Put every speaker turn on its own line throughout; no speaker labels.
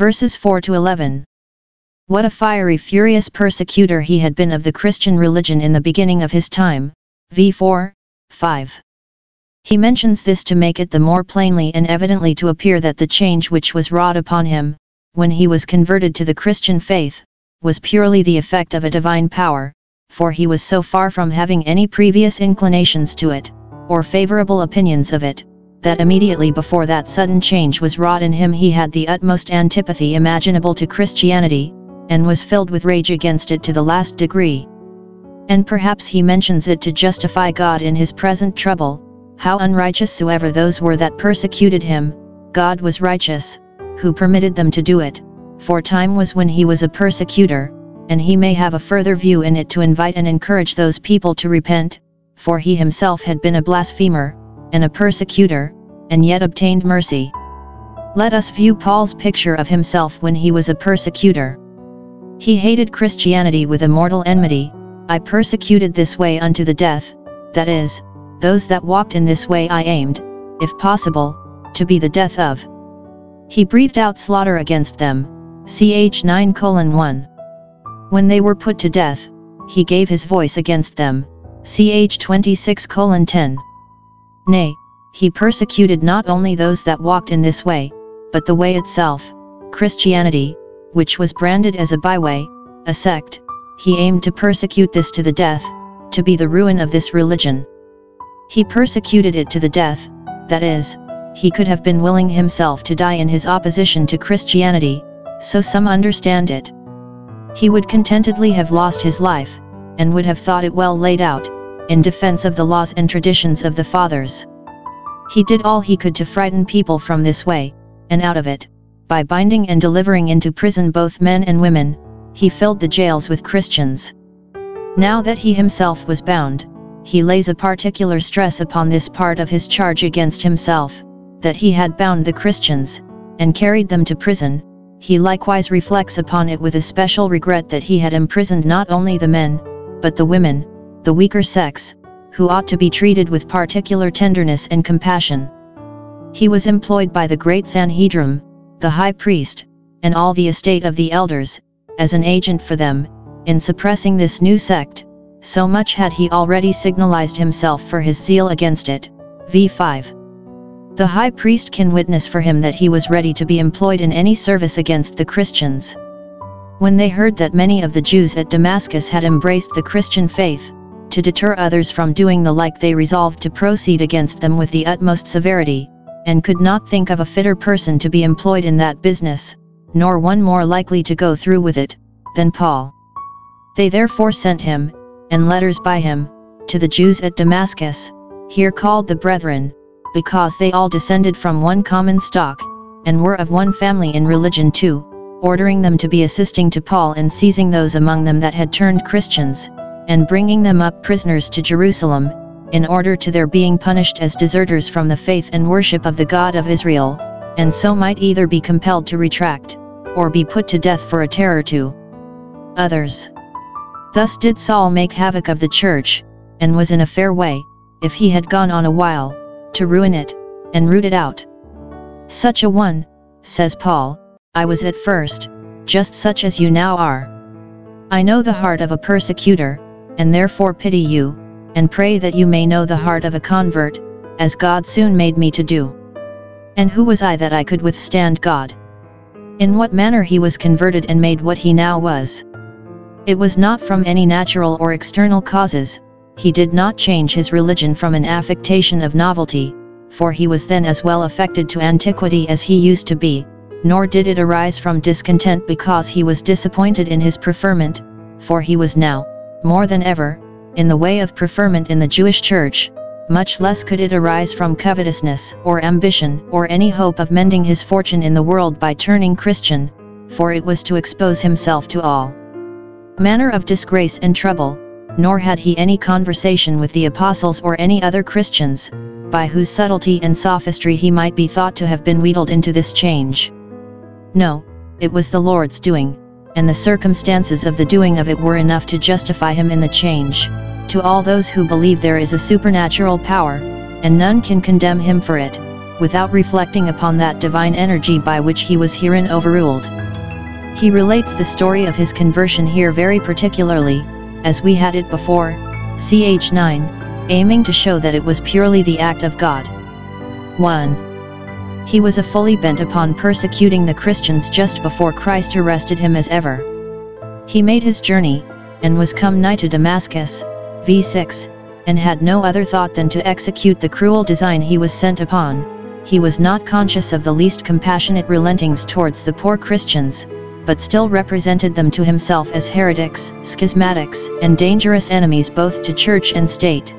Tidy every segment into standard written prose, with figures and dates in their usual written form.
Verses 4 to 11. What a fiery, furious persecutor he had been of the Christian religion in the beginning of his time. v. 5. He mentions this to make it the more plainly and evidently to appear that the change which was wrought upon him, when he was converted to the Christian faith, was purely the effect of a divine power, for he was so far from having any previous inclinations to it, or favorable opinions of it, that immediately before that sudden change was wrought in him he had the utmost antipathy imaginable to Christianity, and was filled with rage against it to the last degree. And perhaps he mentions it to justify God in his present trouble. How unrighteous soever those were that persecuted him, God was righteous, who permitted them to do it, for time was when he was a persecutor, and he may have a further view in it to invite and encourage those people to repent, for he himself had been a blasphemer, and a persecutor, and yet obtained mercy. Let us view Paul's picture of himself when he was a persecutor. He hated Christianity with a mortal enmity. I persecuted this way unto the death, that is, those that walked in this way I aimed, if possible, to be the death of. He breathed out slaughter against them, ch 9:1. When they were put to death, he gave his voice against them, ch 26:10. Nay, he persecuted not only those that walked in this way, but the way itself, Christianity, which was branded as a byway, a sect. He aimed to persecute this to the death, to be the ruin of this religion. He persecuted it to the death, that is, he could have been willing himself to die in his opposition to Christianity, so some understand it. He would contentedly have lost his life, and would have thought it well laid out, in defense of the laws and traditions of the fathers. He did all he could to frighten people from this way, and out of it, by binding and delivering into prison both men and women. He filled the jails with Christians. Now that he himself was bound, he lays a particular stress upon this part of his charge against himself, that he had bound the Christians, and carried them to prison. He likewise reflects upon it with especial regret that he had imprisoned not only the men, but the women, the weaker sex, who ought to be treated with particular tenderness and compassion. He was employed by the great Sanhedrim, the high priest, and all the estate of the elders, as an agent for them, in suppressing this new sect. So much had he already signalized himself for his zeal against it. v. The high priest can witness for him that he was ready to be employed in any service against the Christians. When they heard that many of the Jews at Damascus had embraced the Christian faith, to deter others from doing the like they resolved to proceed against them with the utmost severity, and could not think of a fitter person to be employed in that business, nor one more likely to go through with it, than Paul. They therefore sent him, and letters by him, to the Jews at Damascus, here called the brethren, because they all descended from one common stock, and were of one family in religion too, ordering them to be assisting to Paul in seizing those among them that had turned Christians, and bringing them up prisoners to Jerusalem, in order to their being punished as deserters from the faith and worship of the God of Israel, and so might either be compelled to retract, or be put to death for a terror to others. Thus did Saul make havoc of the church, and was in a fair way, if he had gone on a while, to ruin it, and root it out. Such a one, says Paul, I was at first, just such as you now are. I know the heart of a persecutor, and therefore pity you, and pray that you may know the heart of a convert, as God soon made me to do. And who was I that I could withstand God? In what manner he was converted and made what he now was. It was not from any natural or external causes. He did not change his religion from an affectation of novelty, for he was then as well affected to antiquity as he used to be, nor did it arise from discontent because he was disappointed in his preferment, for he was now, more than ever, in the way of preferment in the Jewish church. Much less could it arise from covetousness or ambition or any hope of mending his fortune in the world by turning Christian, for it was to expose himself to all manner of disgrace and trouble, nor had he any conversation with the apostles or any other Christians, by whose subtlety and sophistry he might be thought to have been wheedled into this change. No, it was the Lord's doing, and the circumstances of the doing of it were enough to justify him in the change. To all those who believe there is a supernatural power, and none can condemn him for it, without reflecting upon that divine energy by which he was herein overruled. He relates the story of his conversion here very particularly, as we had it before, ch. 9, aiming to show that it was purely the act of God. 1. He was fully bent upon persecuting the Christians just before Christ arrested him as ever. He made his journey, and was come nigh to Damascus, v. 6, and had no other thought than to execute the cruel design he was sent upon. He was not conscious of the least compassionate relentings towards the poor Christians, but still represented them to himself as heretics, schismatics, and dangerous enemies both to church and state.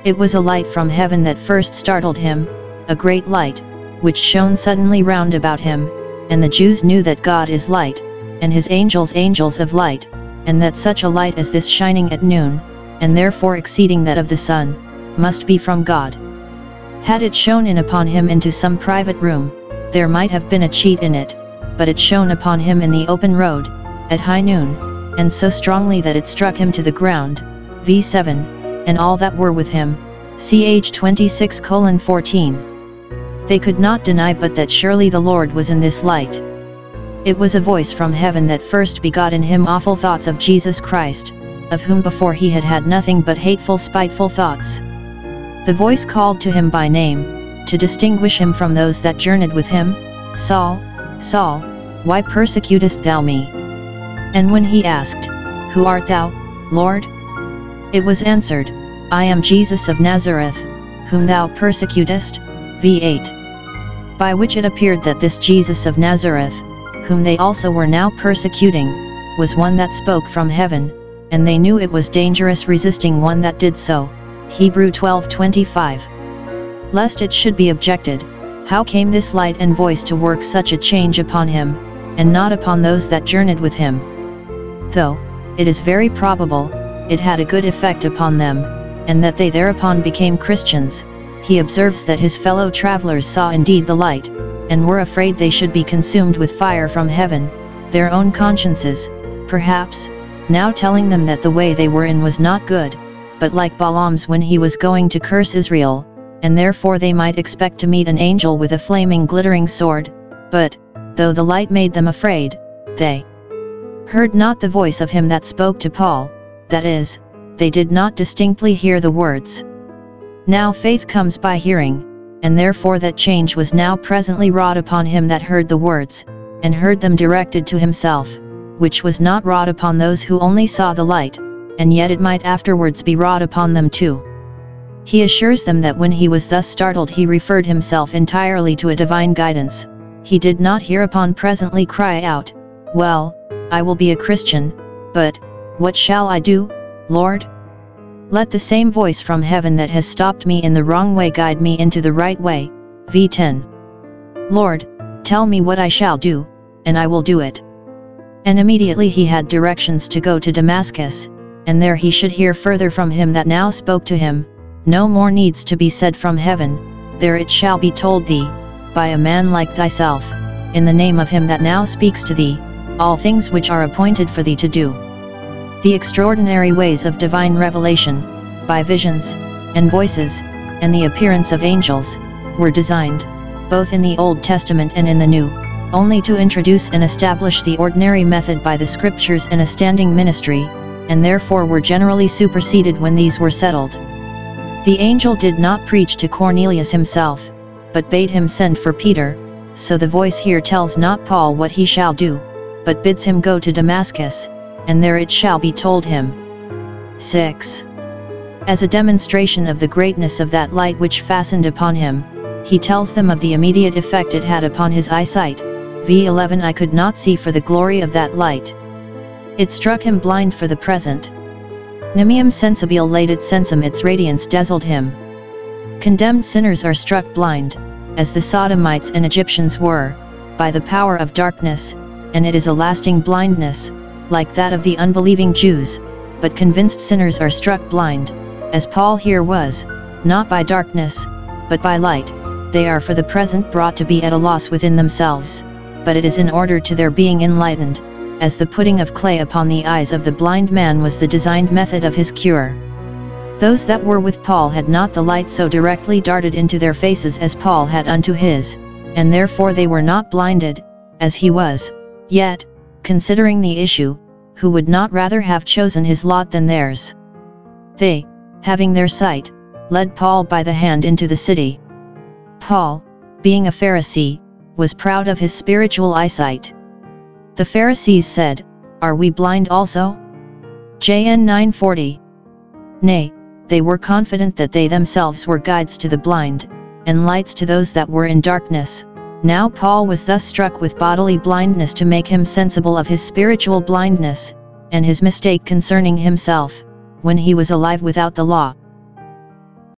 It was a light from heaven that first startled him, a great light, which shone suddenly round about him, and the Jews knew that God is light, and his angels angels of light, and that such a light as this shining at noon, and therefore exceeding that of the sun, must be from God. Had it shone in upon him into some private room, there might have been a cheat in it, but it shone upon him in the open road, at high noon, and so strongly that it struck him to the ground, v. 7, and all that were with him, ch. 26:14. They could not deny but that surely the Lord was in this light. It was a voice from heaven that first begot in him awful thoughts of Jesus Christ, of whom before he had had nothing but hateful spiteful thoughts. The voice called to him by name, to distinguish him from those that journeyed with him, Saul, Saul, why persecutest thou me? And when he asked, Who art thou, Lord? It was answered, I am Jesus of Nazareth, whom thou persecutest, v. 8. By which it appeared that this Jesus of Nazareth, whom they also were now persecuting, was one that spoke from heaven, and they knew it was dangerous resisting one that did so, Hebrew 12:25. Lest it should be objected, how came this light and voice to work such a change upon him, and not upon those that journeyed with him? Though, it is very probable, it had a good effect upon them, and that they thereupon became Christians, he observes that his fellow travelers saw indeed the light, and were afraid they should be consumed with fire from heaven, their own consciences, perhaps, now telling them that the way they were in was not good, but like Balaam's when he was going to curse Israel, and therefore they might expect to meet an angel with a flaming glittering sword, but, though the light made them afraid, they heard not the voice of him that spoke to Paul, that is, they did not distinctly hear the words. Now faith comes by hearing, and therefore that change was now presently wrought upon him that heard the words, and heard them directed to himself, which was not wrought upon those who only saw the light, and yet it might afterwards be wrought upon them too. He assures them that when he was thus startled he referred himself entirely to a divine guidance. He did not hereupon presently cry out, Well, I will be a Christian, but, what shall I do, Lord? Let the same voice from heaven that has stopped me in the wrong way guide me into the right way, v. 10. Lord, tell me what I shall do, and I will do it. And immediately he had directions to go to Damascus, and there he should hear further from him that now spoke to him. No more needs to be said from heaven, there it shall be told thee, by a man like thyself, in the name of him that now speaks to thee, all things which are appointed for thee to do. The extraordinary ways of divine revelation, by visions, and voices, and the appearance of angels, were designed, both in the Old Testament and in the New, only to introduce and establish the ordinary method by the Scriptures in a standing ministry, and therefore were generally superseded when these were settled. The angel did not preach to Cornelius himself, but bade him send for Peter, so the voice here tells not Paul what he shall do, but bids him go to Damascus, and there it shall be told him. 6. As a demonstration of the greatness of that light which fastened upon him, he tells them of the immediate effect it had upon his eyesight, v. 11. I could not see for the glory of that light. It struck him blind for the present. Nimium sensibile ladet sensum, its radiance dazzled him. Condemned sinners are struck blind, as the Sodomites and Egyptians were, by the power of darkness, and it is a lasting blindness, like that of the unbelieving Jews, but convinced sinners are struck blind, as Paul here was, not by darkness, but by light. They are for the present brought to be at a loss within themselves, but it is in order to their being enlightened, as the putting of clay upon the eyes of the blind man was the designed method of his cure. Those that were with Paul had not the light so directly darted into their faces as Paul had unto his, and therefore they were not blinded, as he was. Yet, considering the issue, who would not rather have chosen his lot than theirs? They, having their sight, led Paul by the hand into the city. Paul, being a Pharisee, was proud of his spiritual eyesight. The Pharisees said, "Are we blind also?" JN 9:40. Nay, they were confident that they themselves were guides to the blind, and lights to those that were in darkness. Now Paul was thus struck with bodily blindness to make him sensible of his spiritual blindness, and his mistake concerning himself, when he was alive without the law.